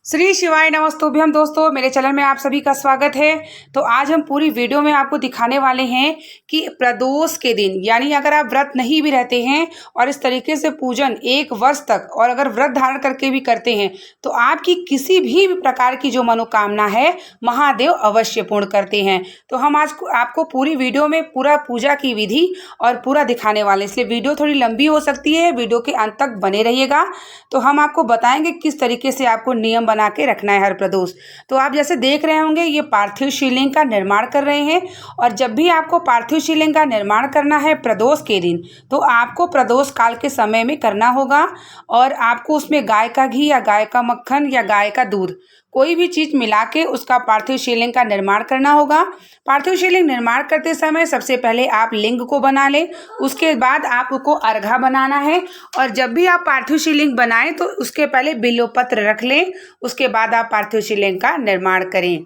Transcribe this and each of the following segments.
श्री शिवाय नमस्तुभ्यम। दोस्तों, मेरे चैनल में आप सभी का स्वागत है। तो आज हम पूरी वीडियो में आपको दिखाने वाले हैं कि प्रदोष के दिन, यानी अगर आप व्रत नहीं भी रहते हैं और इस तरीके से पूजन 1 वर्ष तक और अगर व्रत धारण करके भी करते हैं तो आपकी किसी भी प्रकार की जो मनोकामना है महादेव अवश्य पूर्ण करते हैं। तो हम आज आपको पूरी वीडियो में पूरा पूजा की विधि और पूरा दिखाने वाले, इसलिए वीडियो थोड़ी लंबी हो सकती है, वीडियो के अंत तक बने रहिएगा। तो हम आपको बताएंगे किस तरीके से आपको नियम बना के रखना है हर प्रदोष। तो आप जैसे देख रहे होंगे ये पार्थिव शिवलिंग का निर्माण कर रहे हैं, और जब भी आपको पार्थिव शिवलिंग का निर्माण करना है प्रदोष के दिन तो आपको प्रदोष काल के समय में करना होगा। और आपको उसमें गाय का घी या गाय का मक्खन या गाय का दूध कोई भी चीज़ मिला के उसका पार्थिव शिवलिंग का निर्माण करना होगा। पार्थिव शिवलिंग निर्माण करते समय सबसे पहले आप लिंग को बना लें, उसके बाद आपको अर्घा बनाना है। और जब भी आप पार्थिव शिवलिंग बनाएं तो उसके पहले बिल्वपत्र रख लें, उसके बाद आप पार्थिव शिवलिंग का निर्माण करें।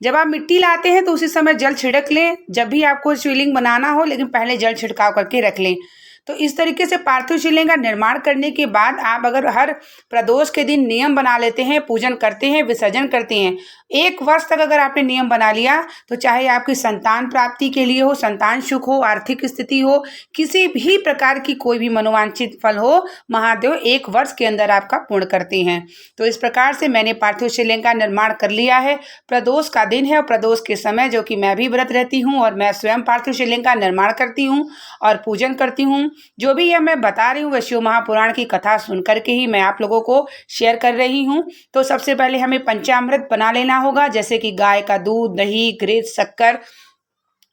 जब आप मिट्टी लाते हैं तो उसी समय जल छिड़क लें, जब भी आपको शिवलिंग बनाना हो, लेकिन पहले जल छिड़काव करके रख लें। तो इस तरीके से पार्थिव शिवलिंग का निर्माण करने के बाद आप अगर हर प्रदोष के दिन नियम बना लेते हैं, पूजन करते हैं, विसर्जन करते हैं, 1 वर्ष तक अगर आपने नियम बना लिया तो चाहे आपकी संतान प्राप्ति के लिए हो, संतान सुख हो, आर्थिक स्थिति हो, किसी भी प्रकार की कोई भी मनोवांछित फल हो, महादेव 1 वर्ष के अंदर आपका पूर्ण करते हैं। तो इस प्रकार से मैंने पार्थिव शिवलिंग का निर्माण कर लिया है। प्रदोष का दिन है और प्रदोष के समय जो कि मैं भी व्रत रहती हूँ और मैं स्वयं पार्थिव शिवलिंग का निर्माण करती हूँ और पूजन करती हूँ। जो भी यह मैं बता रही हूँ वह शिव महापुराण की कथा सुन करके ही मैं आप लोगों को शेयर कर रही हूँ। तो सबसे पहले हमें पंचामृत बना लेना होगा, जैसे कि गाय का दूध, दही, घृत, शक्कर,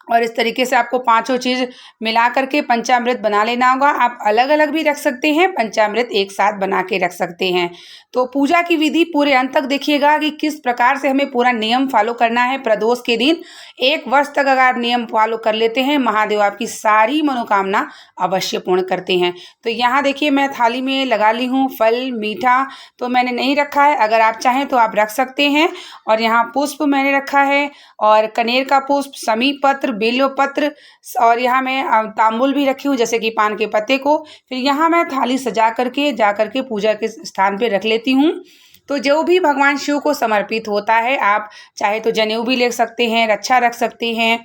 और इस तरीके से आपको 5 चीज़ मिला करके पंचामृत बना लेना होगा। आप अलग अलग भी रख सकते हैं, पंचामृत एक साथ बना के रख सकते हैं। तो पूजा की विधि पूरे अंत तक देखिएगा कि किस प्रकार से हमें पूरा नियम फॉलो करना है। प्रदोष के दिन 1 वर्ष तक अगर आप नियम फॉलो कर लेते हैं, महादेव आपकी सारी मनोकामना अवश्य पूर्ण करते हैं। तो यहाँ देखिए मैं थाली में लगा ली हूँ फल, मीठा तो मैंने नहीं रखा है, अगर आप चाहें तो आप रख सकते हैं। और यहाँ पुष्प मैंने रखा है, और कनेर का पुष्प, समी पत्र, बेलो पत्र, और यहाँ मैं तांबुल भी रखी हूँ जैसे कि पान के पत्ते को। फिर यहाँ मैं थाली सजा करके जा करके पूजा के स्थान पे रख लेती हूँ। तो जो भी भगवान शिव को समर्पित होता है, आप चाहे तो जनेऊ भी ले सकते हैं, रक्षा रख सकते हैं,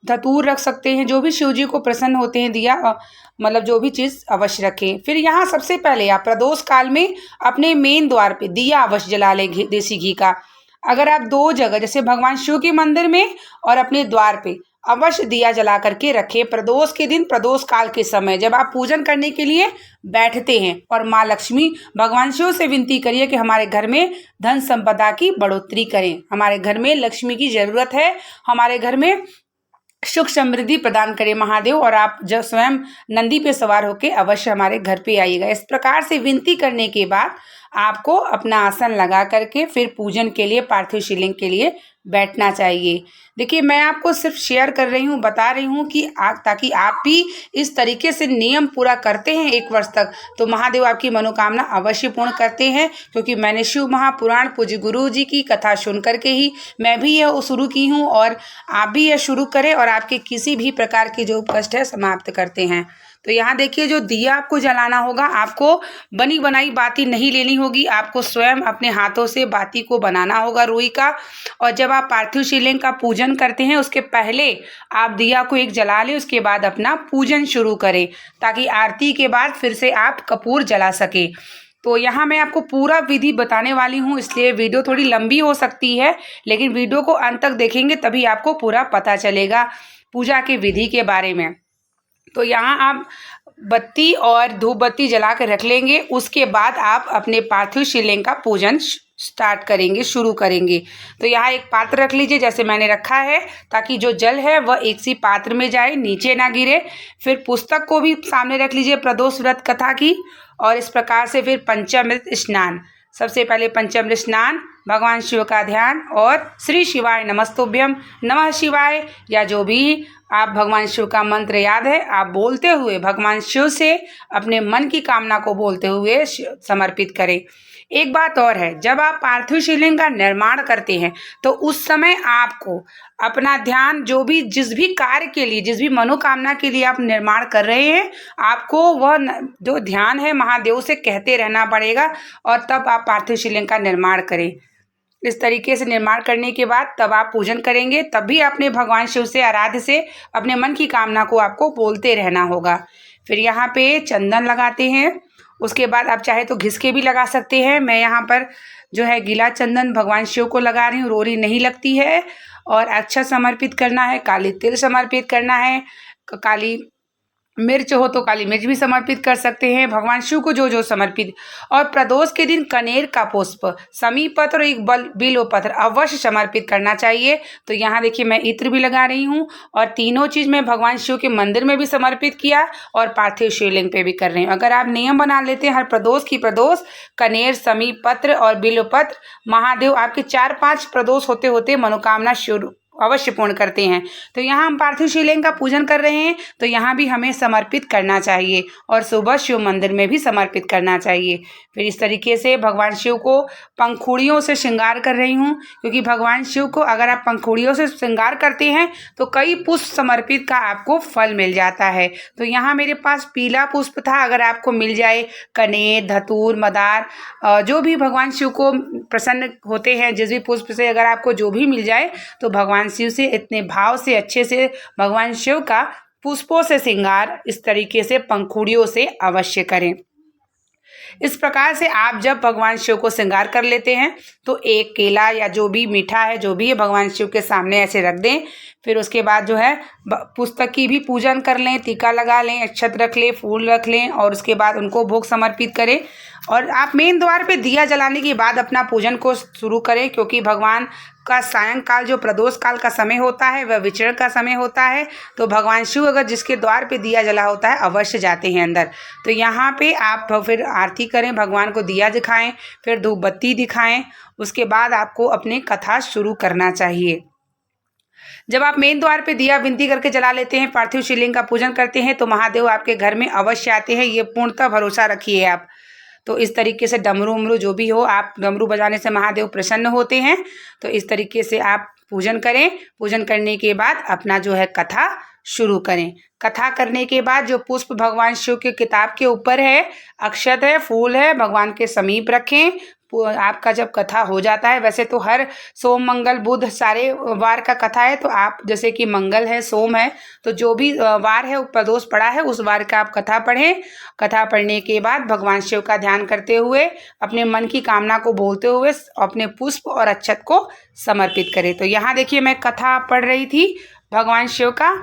धतूर रख सकते हैं, जो भी शिव जी को प्रसन्न होते हैं दिया, मतलब जो भी चीज़ अवश्य रखें। फिर यहाँ सबसे पहले आप प्रदोष काल में अपने मेन द्वार पे दिया अवश्य जला लें देसी घी का। अगर आप 2 जगह जैसे भगवान शिव के मंदिर में और अपने द्वार पे अवश्य दिया जला करके रखें प्रदोष के दिन, प्रदोष काल के समय जब आप पूजन करने के लिए बैठते हैं। और माँ लक्ष्मी, भगवान शिव से विनती करिए कि हमारे घर में धन संपदा की बढ़ोतरी करें, हमारे घर में लक्ष्मी की जरूरत है, हमारे घर में सुख समृद्धि प्रदान करे महादेव, और आप जब स्वयं नंदी पे सवार होकर अवश्य हमारे घर पे आइएगा। इस प्रकार से विनती करने के बाद आपको अपना आसन लगा करके फिर पूजन के लिए, पार्थिव शिवलिंग के लिए बैठना चाहिए। देखिए मैं आपको सिर्फ शेयर कर रही हूँ, बता रही हूँ कि ताकि आप भी इस तरीके से नियम पूरा करते हैं 1 वर्ष तक तो महादेव आपकी मनोकामना अवश्य पूर्ण करते हैं। क्योंकि मैंने शिव महापुराण पूज्य गुरु जी की कथा सुन करके ही मैं भी यह शुरू की हूँ, और आप भी यह शुरू करें और आपके किसी भी प्रकार की जो कष्ट है समाप्त करते हैं। तो यहाँ देखिए जो दिया आपको जलाना होगा, आपको बनी बनाई बाती नहीं लेनी होगी, आपको स्वयं अपने हाथों से बाती को बनाना होगा रुई का। और जब आप पार्थिव शिवलिंग का पूजन करते हैं उसके पहले आप दिया को एक जला लें, उसके बाद अपना पूजन शुरू करें, ताकि आरती के बाद फिर से आप कपूर जला सके। तो यहाँ मैं आपको पूरा विधि बताने वाली हूँ, इसलिए वीडियो थोड़ी लंबी हो सकती है, लेकिन वीडियो को अंत तक देखेंगे तभी आपको पूरा पता चलेगा पूजा के विधि के बारे में। तो यहाँ आप बत्ती और धूप बत्ती जला कर रख लेंगे, उसके बाद आप अपने पार्थिव शिवलिंग का पूजन स्टार्ट करेंगे, शुरू करेंगे। तो यहाँ एक पात्र रख लीजिए जैसे मैंने रखा है, ताकि जो जल है वह एक सी पात्र में जाए, नीचे ना गिरे। फिर पुस्तक को भी सामने रख लीजिए प्रदोष व्रत कथा की। और इस प्रकार से फिर पंचामृत स्नान, सबसे पहले पंचामृत स्नान, भगवान शिव का ध्यान और श्री शिवाय नमस्तुभ्यम, नमः शिवाय, या जो भी आप भगवान शिव का मंत्र याद है आप बोलते हुए भगवान शिव से अपने मन की कामना को बोलते हुए समर्पित करें। एक बात और है, जब आप पार्थिव शिवलिंग का निर्माण करते हैं तो उस समय आपको अपना ध्यान जिस भी कार्य के लिए, जिस भी मनोकामना के लिए आप निर्माण कर रहे हैं, आपको वह जो ध्यान है महादेव से कहते रहना पड़ेगा और तब आप पार्थिव शिवलिंग का निर्माण करें। इस तरीके से निर्माण करने के बाद तब आप पूजन करेंगे, तब भी अपने भगवान शिव से, आराध्य से अपने मन की कामना को आपको बोलते रहना होगा। फिर यहाँ पे चंदन लगाते हैं, उसके बाद आप चाहे तो घिस के भी लगा सकते हैं। मैं यहाँ पर जो है गीला चंदन भगवान शिव को लगा रही हूँ, रोरी नहीं लगती है। और अक्षत समर्पित करना है, काली तिल समर्पित करना है, काली मिर्च हो तो काली मिर्च भी समर्पित कर सकते हैं, भगवान शिव को जो जो समर्पित। और प्रदोष के दिन कनेर का पुष्प, समीपत्र और एक बिल्व पत्र अवश्य समर्पित करना चाहिए। तो यहाँ देखिए मैं इत्र भी लगा रही हूँ और तीनों चीज़ मैं भगवान शिव के मंदिर में भी समर्पित किया और पार्थिव शिवलिंग पे भी कर रही हूँ। अगर आप नियम बना लेते हैं हर प्रदोष की प्रदोष कनेर, समीपत्र और बिल्व पत्र, महादेव आपके 4-5 प्रदोष होते होते मनोकामना शुरू अवश्य पूर्ण करते हैं। तो यहाँ हम पार्थिव शिवलिंग का पूजन कर रहे हैं, तो यहाँ भी हमें समर्पित करना चाहिए और सुबह शिव मंदिर में भी समर्पित करना चाहिए। फिर इस तरीके से भगवान शिव को पंखुड़ियों से श्रृंगार कर रही हूँ, क्योंकि भगवान शिव को अगर आप पंखुड़ियों से श्रृंगार करते हैं तो कई पुष्प समर्पित का आपको फल मिल जाता है। तो यहाँ मेरे पास पीला पुष्प था, अगर आपको मिल जाए कनेर, धतूर, मदार, जो भी भगवान शिव को प्रसन्न होते हैं, जिस भी पुष्प से अगर आपको जो भी मिल जाए, तो भगवान शिव से इतने भाव से अच्छे से भगवान शिव का पुष्पों से श्रृंगार इस तरीके से पंखुड़ियों से अवश्य करें। इस प्रकार से आप जब भगवान शिव को श्रृंगार कर लेते हैं तो एक केला या जो भी मीठा है, जो भी है, भगवान शिव के सामने ऐसे रख दें। फिर उसके बाद जो है पुस्तक की भी पूजन कर लें, टीका लगा लें, अक्षत रख लें, फूल रख लें और उसके बाद उनको भोग समर्पित करें। और आप मेन द्वार पे दिया जलाने के बाद अपना पूजन को शुरू करें, क्योंकि भगवान का सायंकाल जो प्रदोष काल का समय होता है वह विचरण का समय होता है। तो भगवान शिव अगर जिसके द्वार पे दिया जला होता है अवश्य जाते हैं अंदर। तो यहाँ पे आप फिर आरती करें, भगवान को दिया दिखाएं, फिर धूप बत्ती दिखाएं, उसके बाद आपको अपनी कथा शुरू करना चाहिए। जब आप मेन द्वार पे दिया विनती करके जला लेते हैं, पार्थिव शिवलिंग का पूजन करते हैं, तो महादेव आपके घर में अवश्य आते हैं, ये पूर्णतः भरोसा रखिए आप। तो इस तरीके से डमरू उमरू जो भी हो, आप डमरू बजाने से महादेव प्रसन्न होते हैं। तो इस तरीके से आप पूजन करें। पूजन करने के बाद अपना जो है कथा शुरू करें। कथा करने के बाद जो पुष्प भगवान शिव के किताब के ऊपर है, अक्षत है, फूल है, भगवान के समीप रखें। आपका जब कथा हो जाता है, वैसे तो हर सोम, मंगल, बुध सारे वार का कथा है, तो आप जैसे कि मंगल है, सोम है, तो जो भी वार है प्रदोष पड़ा है उस वार का आप कथा पढ़ें। कथा पढ़ने के बाद भगवान शिव का ध्यान करते हुए, अपने मन की कामना को बोलते हुए अपने पुष्प और अक्षत को समर्पित करें। तो यहाँ देखिए मैं कथा पढ़ रही थी भगवान शिव का,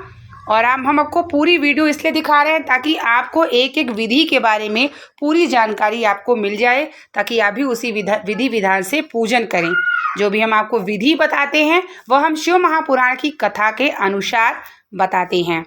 और हम आपको पूरी वीडियो इसलिए दिखा रहे हैं ताकि आपको एक एक विधि के बारे में पूरी जानकारी आपको मिल जाए, ताकि आप भी उसी विधि विधान से पूजन करें। जो भी हम आपको विधि बताते हैं वह हम शिव महापुराण की कथा के अनुसार बताते हैं।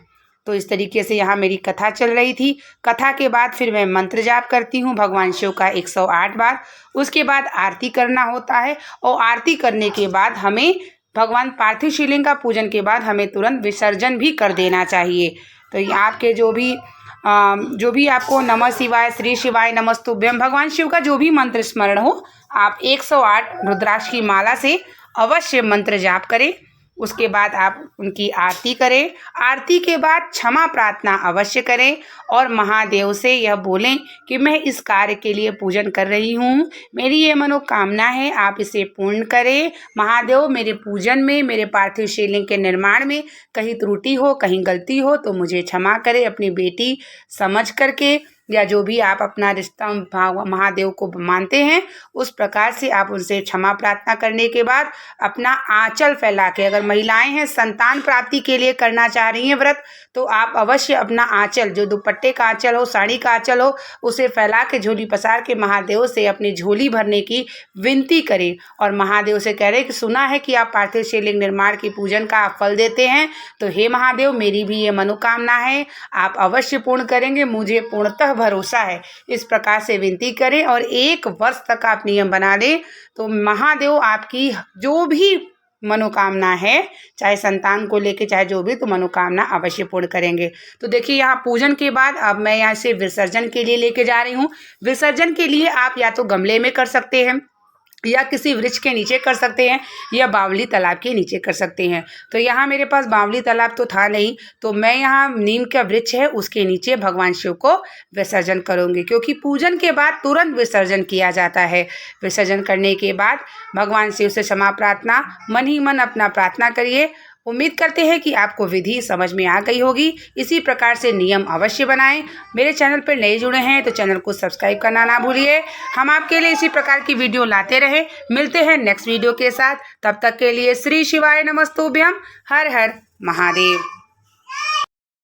तो इस तरीके से यहाँ मेरी कथा चल रही थी। कथा के बाद फिर मैं मंत्र जाप करती हूँ भगवान शिव का 108 बार। उसके बाद आरती करना होता है, और आरती करने के बाद हमें भगवान पार्थिव शिवलिंग का पूजन के बाद हमें तुरंत विसर्जन भी कर देना चाहिए। तो ये आपके जो भी आपको नमः शिवाय, श्री शिवाय, नमस्तुभ्यम, भगवान शिव का जो भी मंत्र स्मरण हो, आप 108 रुद्राक्ष की माला से अवश्य मंत्र जाप करें। उसके बाद आप उनकी आरती करें। आरती के बाद क्षमा प्रार्थना अवश्य करें और महादेव से यह बोलें कि मैं इस कार्य के लिए पूजन कर रही हूँ, मेरी ये मनोकामना है, आप इसे पूर्ण करें। महादेव मेरे पूजन में, मेरे पार्थिव शिवलिंग के निर्माण में कहीं त्रुटि हो, कहीं गलती हो तो मुझे क्षमा करें, अपनी बेटी समझ करके, या जो भी आप अपना रिश्ता महादेव को मानते हैं उस प्रकार से आप उनसे क्षमा प्रार्थना करने के बाद अपना आंचल फैला के, अगर महिलाएं हैं संतान प्राप्ति के लिए करना चाह रही हैं व्रत, तो आप अवश्य अपना आंचल, जो दुपट्टे का आंचल हो, साड़ी का आंचल हो, उसे फैला के झोली पसार के महादेव से अपनी झोली भरने की विनती करें। और महादेव से कह रहे कि सुना है कि आप पार्थिव शिवलिंग निर्माण की पूजन का आप फल देते हैं, तो हे महादेव मेरी भी ये मनोकामना है, आप अवश्य पूर्ण करेंगे, मुझे पूर्णतः भरोसा है। इस प्रकार से विनती करें और 1 वर्ष तक आप नियम बना लें तो महादेव आपकी जो भी मनोकामना है, चाहे संतान को लेके चाहे जो भी, तो मनोकामना अवश्य पूर्ण करेंगे। तो देखिए यहाँ पूजन के बाद अब मैं यहाँ से विसर्जन के लिए लेके जा रही हूँ। विसर्जन के लिए आप या तो गमले में कर सकते हैं या किसी वृक्ष के नीचे कर सकते हैं या बावली तालाब के नीचे कर सकते हैं। तो यहाँ मेरे पास बावली तालाब तो था नहीं, तो मैं यहाँ नीम का वृक्ष है उसके नीचे भगवान शिव को विसर्जन करूँगी, क्योंकि पूजन के बाद तुरंत विसर्जन किया जाता है। विसर्जन करने के बाद भगवान शिव से क्षमा प्रार्थना, मन ही मन अपना प्रार्थना करिए। उम्मीद करते हैं कि आपको विधि समझ में आ गई होगी। इसी प्रकार से नियम अवश्य बनाएं। मेरे चैनल पर नए जुड़े हैं तो चैनल को सब्सक्राइब करना ना भूलिए। हम आपके लिए इसी प्रकार की वीडियो लाते रहे। मिलते हैं नेक्स्ट वीडियो के साथ। तब तक के लिए श्री शिवाय नमस्तुभ्यम। हर हर महादेव।